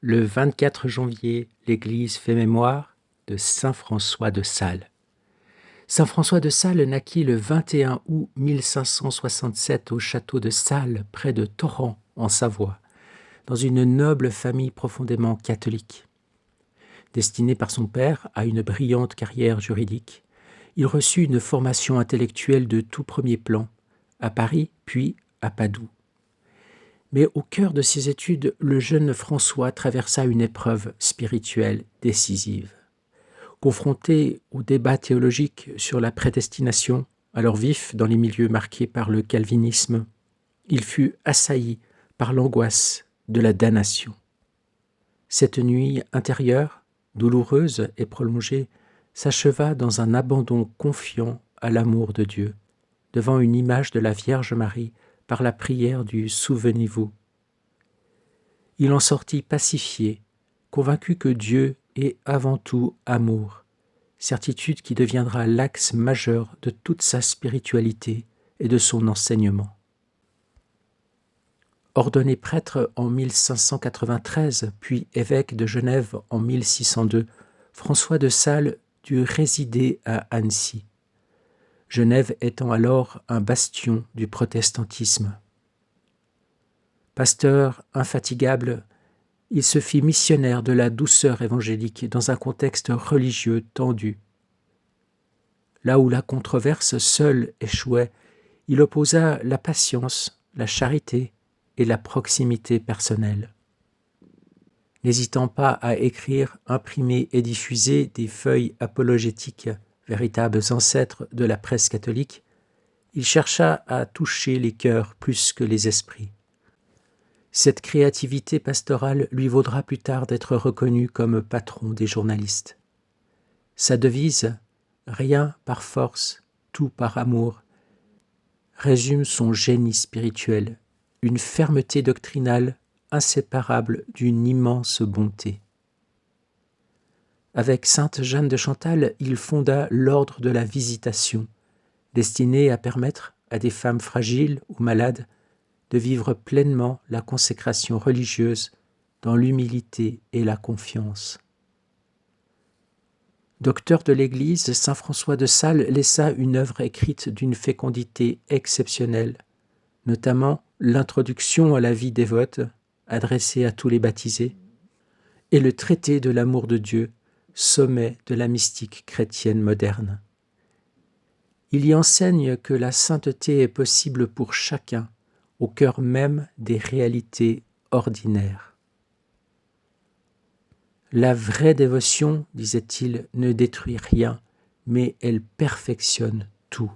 Le 24 janvier, l'Église fait mémoire de saint François de Sales. Saint François de Sales naquit le 21 août 1567 au château de Sales, près de Torrent, en Savoie, dans une noble famille profondément catholique. Destiné par son père à une brillante carrière juridique, il reçut une formation intellectuelle de tout premier plan, à Paris puis à Padoue. Mais au cœur de ses études, le jeune François traversa une épreuve spirituelle décisive. Confronté au débat théologique sur la prédestination, alors vif dans les milieux marqués par le calvinisme, il fut assailli par l'angoisse de la damnation. Cette nuit intérieure, douloureuse et prolongée, s'acheva dans un abandon confiant à l'amour de Dieu, devant une image de la Vierge Marie par la prière du « Souvenez-vous ». Il en sortit pacifié, convaincu que Dieu est avant tout amour, certitude qui deviendra l'axe majeur de toute sa spiritualité et de son enseignement. Ordonné prêtre en 1593, puis évêque de Genève en 1602, François de Sales dut résider à Annecy, Genève étant alors un bastion du protestantisme. Pasteur infatigable, il se fit missionnaire de la douceur évangélique dans un contexte religieux tendu. Là où la controverse seule échouait, il opposa la patience, la charité et la proximité personnelle. N'hésitant pas à écrire, imprimer et diffuser des feuilles apologétiques, véritables ancêtres de la presse catholique, il chercha à toucher les cœurs plus que les esprits. Cette créativité pastorale lui vaudra plus tard d'être reconnu comme patron des journalistes. Sa devise « Rien par force, tout par amour » résume son génie spirituel, une fermeté doctrinale inséparable d'une immense bonté. Avec sainte Jeanne de Chantal, il fonda l'ordre de la Visitation, destiné à permettre à des femmes fragiles ou malades de vivre pleinement la consécration religieuse dans l'humilité et la confiance. Docteur de l'Église, saint François de Sales laissa une œuvre écrite d'une fécondité exceptionnelle, notamment l'introduction à la vie dévote, adressée à tous les baptisés, et le traité de l'amour de Dieu, sommet de la mystique chrétienne moderne. Il y enseigne que la sainteté est possible pour chacun, au cœur même des réalités ordinaires. La vraie dévotion, disait-il, ne détruit rien, mais elle perfectionne tout.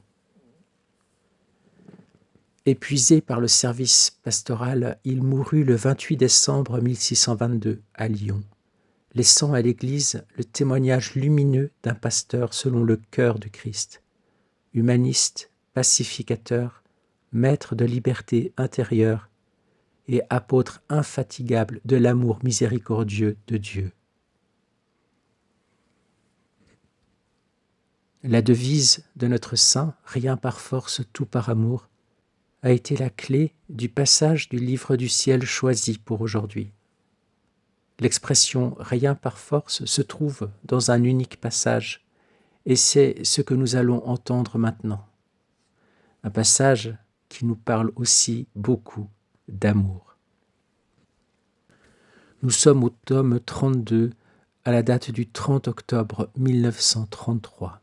Épuisé par le service pastoral, il mourut le 28 décembre 1622 à Lyon, laissant à l'Église le témoignage lumineux d'un pasteur selon le cœur du Christ, humaniste, pacificateur, maître de liberté intérieure et apôtre infatigable de l'amour miséricordieux de Dieu. La devise de notre saint, « Rien par force, tout par amour », a été la clé du passage du livre du ciel choisi pour aujourd'hui. L'expression « rien par force » se trouve dans un unique passage, et c'est ce que nous allons entendre maintenant. Un passage qui nous parle aussi beaucoup d'amour. Nous sommes au tome 32, à la date du 30 octobre 1933.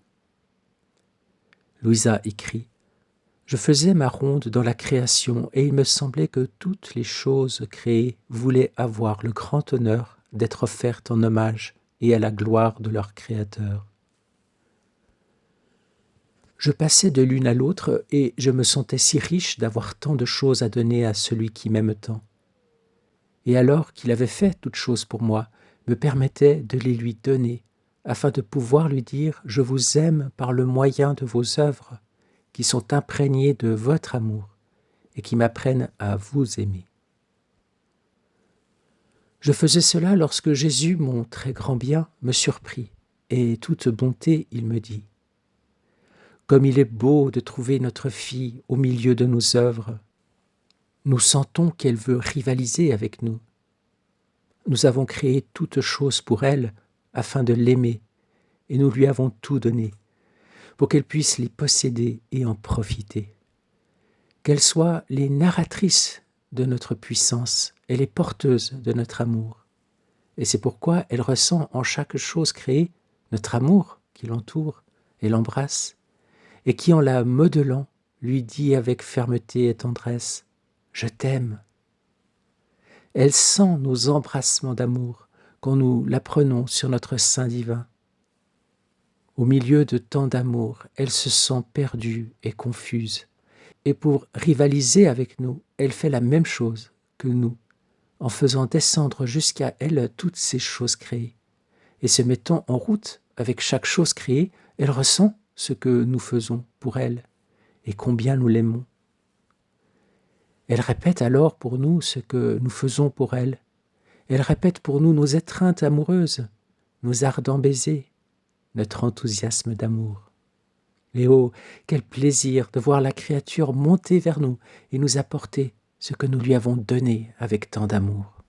Louisa écrit « Je faisais ma ronde dans la création et il me semblait que toutes les choses créées voulaient avoir le grand honneur d'être offertes en hommage et à la gloire de leur Créateur. Je passais de l'une à l'autre et je me sentais si riche d'avoir tant de choses à donner à celui qui m'aime tant. Et alors qu'il avait fait toutes choses pour moi, me permettait de les lui donner, afin de pouvoir lui dire « Je vous aime par le moyen de vos œuvres, qui sont imprégnées de votre amour et qui m'apprennent à vous aimer. » Je faisais cela lorsque Jésus, mon très grand bien, me surprit, et toute bonté, il me dit « Comme il est beau de trouver notre fille au milieu de nos œuvres, nous sentons qu'elle veut rivaliser avec nous. Nous avons créé toutes choses pour elle afin de l'aimer, et nous lui avons tout donné, pour qu'elle puisse les posséder et en profiter. Qu'elle soit les narratrices de notre puissance et les porteuses de notre amour. Et c'est pourquoi elle ressent en chaque chose créée notre amour qui l'entoure et l'embrasse, et qui, en la modelant, lui dit avec fermeté et tendresse « Je t'aime ». Elle sent nos embrassements d'amour quand nous la prenons sur notre sein divin. Au milieu de tant d'amour, elle se sent perdue et confuse. Et pour rivaliser avec nous, elle fait la même chose que nous, en faisant descendre jusqu'à elle toutes ces choses créées. Et se mettant en route avec chaque chose créée, elle ressent ce que nous faisons pour elle et combien nous l'aimons. Elle répète alors pour nous ce que nous faisons pour elle. Elle répète pour nous nos étreintes amoureuses, nos ardents baisers, notre enthousiasme d'amour. Et oh, quel plaisir de voir la créature monter vers nous et nous apporter ce que nous lui avons donné avec tant d'amour.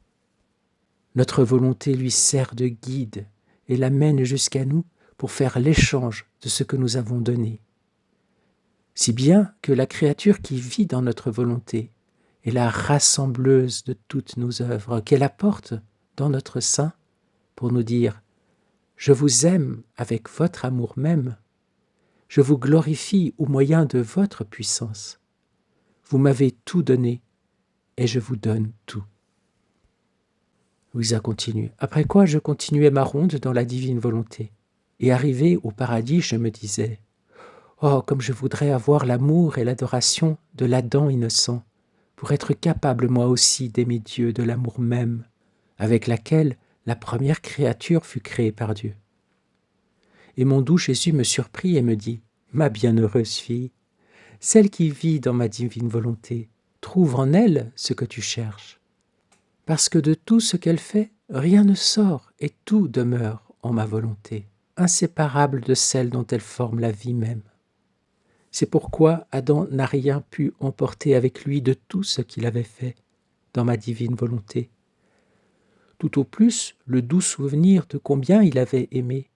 Notre volonté lui sert de guide et l'amène jusqu'à nous pour faire l'échange de ce que nous avons donné. Si bien que la créature qui vit dans notre volonté est la rassembleuse de toutes nos œuvres qu'elle apporte dans notre sein pour nous dire « Je vous aime avec votre amour même. Je vous glorifie au moyen de votre puissance. Vous m'avez tout donné et je vous donne tout. » Louisa continue. Après quoi je continuais ma ronde dans la divine volonté. Et arrivé au paradis, je me disais « Oh, comme je voudrais avoir l'amour et l'adoration de l'Adam innocent, pour être capable moi aussi d'aimer Dieu de l'amour même, avec laquelle la première créature fut créée par Dieu. » Et mon doux Jésus me surprit et me dit « Ma bienheureuse fille, celle qui vit dans ma divine volonté, trouve en elle ce que tu cherches. Parce que de tout ce qu'elle fait, rien ne sort et tout demeure en ma volonté, inséparable de celle dont elle forme la vie même. C'est pourquoi Adam n'a rien pu emporter avec lui de tout ce qu'il avait fait dans ma divine volonté. Tout au plus, le doux souvenir de combien il avait aimé,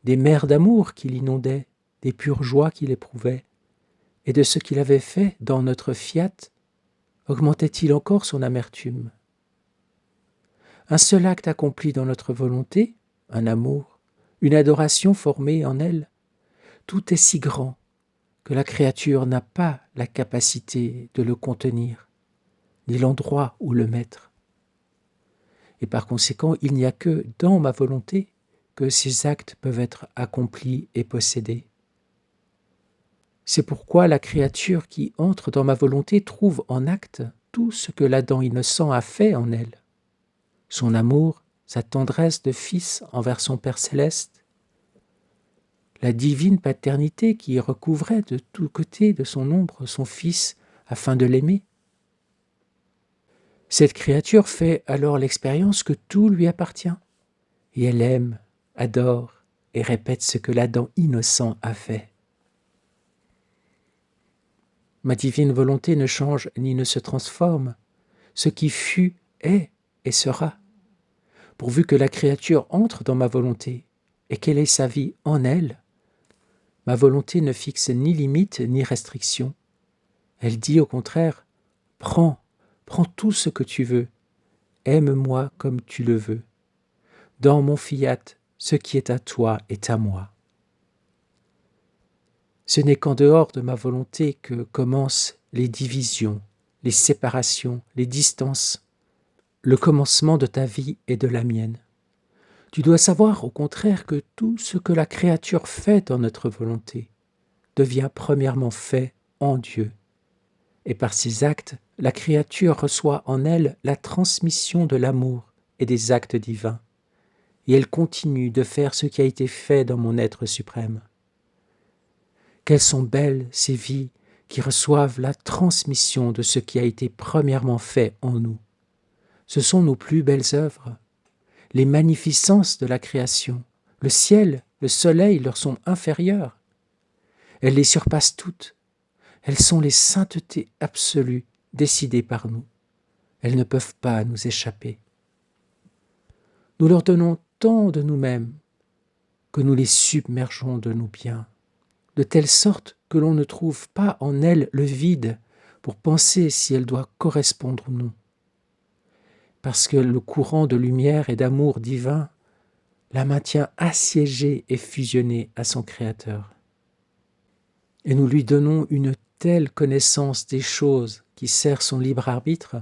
des mers d'amour qui l'inondaient, des pures joies qu'il éprouvait, et de ce qu'il avait fait dans notre fiat, augmentait-il encore son amertume. Un seul acte accompli dans notre volonté, un amour, une adoration formée en elle, tout est si grand que la créature n'a pas la capacité de le contenir, ni l'endroit où le mettre. Et par conséquent, il n'y a que dans ma volonté que ces actes peuvent être accomplis et possédés. C'est pourquoi la créature qui entre dans ma volonté trouve en acte tout ce que l'Adam innocent a fait en elle. Son amour, sa tendresse de fils envers son Père céleste, la divine paternité qui recouvrait de tous côtés de son ombre son fils afin de l'aimer. Cette créature fait alors l'expérience que tout lui appartient, et elle aime, adore et répète ce que l'Adam innocent a fait. Ma divine volonté ne change ni ne se transforme. Ce qui fut, est et sera. Pourvu que la créature entre dans ma volonté et qu'elle ait sa vie en elle, ma volonté ne fixe ni limite ni restriction. Elle dit au contraire, « Prends tout ce que tu veux, aime-moi comme tu le veux. Dans mon fiat, ce qui est à toi est à moi. » Ce n'est qu'en dehors de ma volonté que commencent les divisions, les séparations, les distances, le commencement de ta vie et de la mienne. Tu dois savoir au contraire que tout ce que la créature fait dans notre volonté devient premièrement fait en Dieu. Et par ces actes, la créature reçoit en elle la transmission de l'amour et des actes divins. Et elle continue de faire ce qui a été fait dans mon être suprême. Quelles sont belles ces vies qui reçoivent la transmission de ce qui a été premièrement fait en nous. Ce sont nos plus belles œuvres. Les magnificences de la création, le ciel, le soleil leur sont inférieurs. Elles les surpassent toutes. Elles sont les saintetés absolues décidées par nous. Elles ne peuvent pas nous échapper. Nous leur donnons tant de nous-mêmes que nous les submergeons de nos biens, de telle sorte que l'on ne trouve pas en elles le vide pour penser si elle doit correspondre ou non. Parce que le courant de lumière et d'amour divin la maintient assiégée et fusionnée à son Créateur. Et nous lui donnons une telle connaissance des choses qui sert son libre arbitre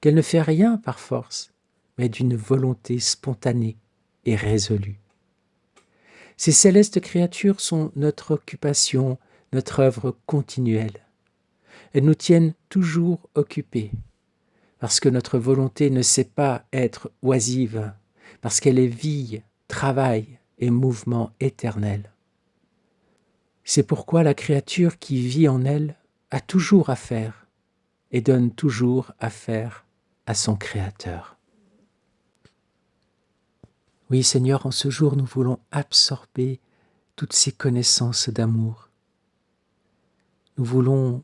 qu'elle ne fait rien par force, mais d'une volonté spontanée et résolue. Ces célestes créatures sont notre occupation, notre œuvre continuelle. Elles nous tiennent toujours occupés, parce que notre volonté ne sait pas être oisive, parce qu'elle est vie, travail et mouvement éternel. C'est pourquoi la créature qui vit en elle a toujours à faire et donne toujours à faire à son Créateur. Oui, Seigneur, en ce jour, nous voulons absorber toutes ces connaissances d'amour. Nous voulons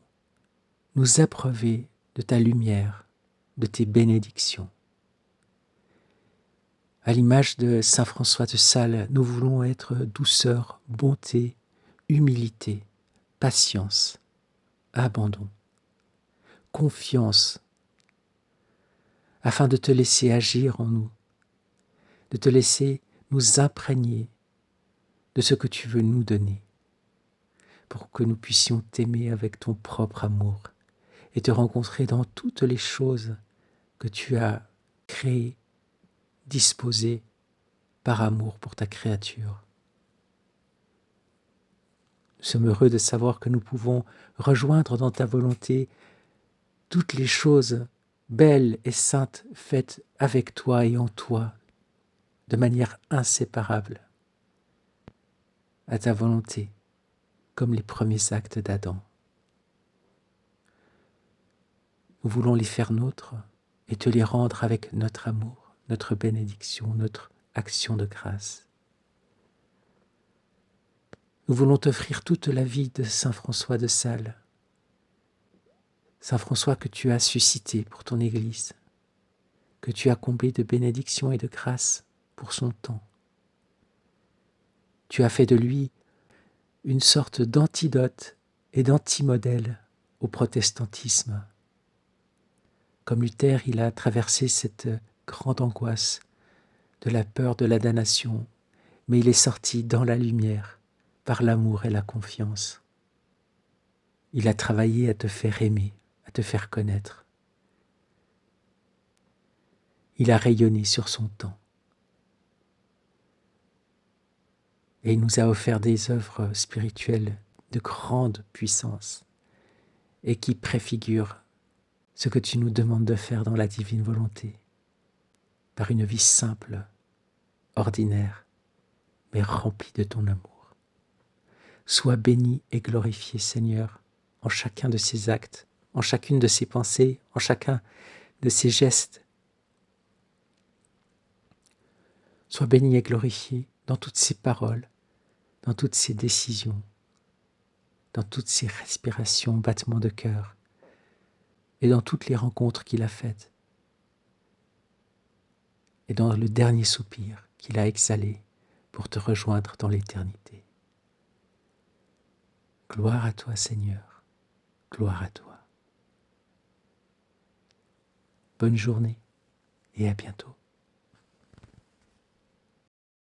nous abreuver de ta lumière, de tes bénédictions. À l'image de saint François de Sales, nous voulons être douceur, bonté, humilité, patience, abandon, confiance, afin de te laisser agir en nous, de te laisser nous imprégner de ce que tu veux nous donner, pour que nous puissions t'aimer avec ton propre amour et te rencontrer dans toutes les choses que tu as créées, disposées par amour pour ta créature. Nous sommes heureux de savoir que nous pouvons rejoindre dans ta volonté toutes les choses belles et saintes faites avec toi et en toi, de manière inséparable à ta volonté, comme les premiers actes d'Adam. Nous voulons les faire nôtres et te les rendre avec notre amour, notre bénédiction, notre action de grâce. Nous voulons t'offrir toute la vie de saint François de Sales, saint François que tu as suscité pour ton Église, que tu as comblé de bénédictions et de grâces pour son temps. Tu as fait de lui une sorte d'antidote et d'antimodèle au protestantisme. Comme Luther, il a traversé cette grande angoisse de la peur de la damnation, mais il est sorti dans la lumière par l'amour et la confiance. Il a travaillé à te faire aimer, à te faire connaître. Il a rayonné sur son temps. Et il nous a offert des œuvres spirituelles de grande puissance et qui préfigurent ce que tu nous demandes de faire dans la divine volonté, par une vie simple, ordinaire, mais remplie de ton amour. Sois béni et glorifié, Seigneur, en chacun de ces actes, en chacune de ces pensées, en chacun de ces gestes. Sois béni et glorifié dans toutes ces paroles, dans toutes ces décisions, dans toutes ces respirations, battements de cœur, et dans toutes les rencontres qu'il a faites, et dans le dernier soupir qu'il a exhalé pour te rejoindre dans l'éternité. Gloire à toi, Seigneur, gloire à toi. Bonne journée et à bientôt.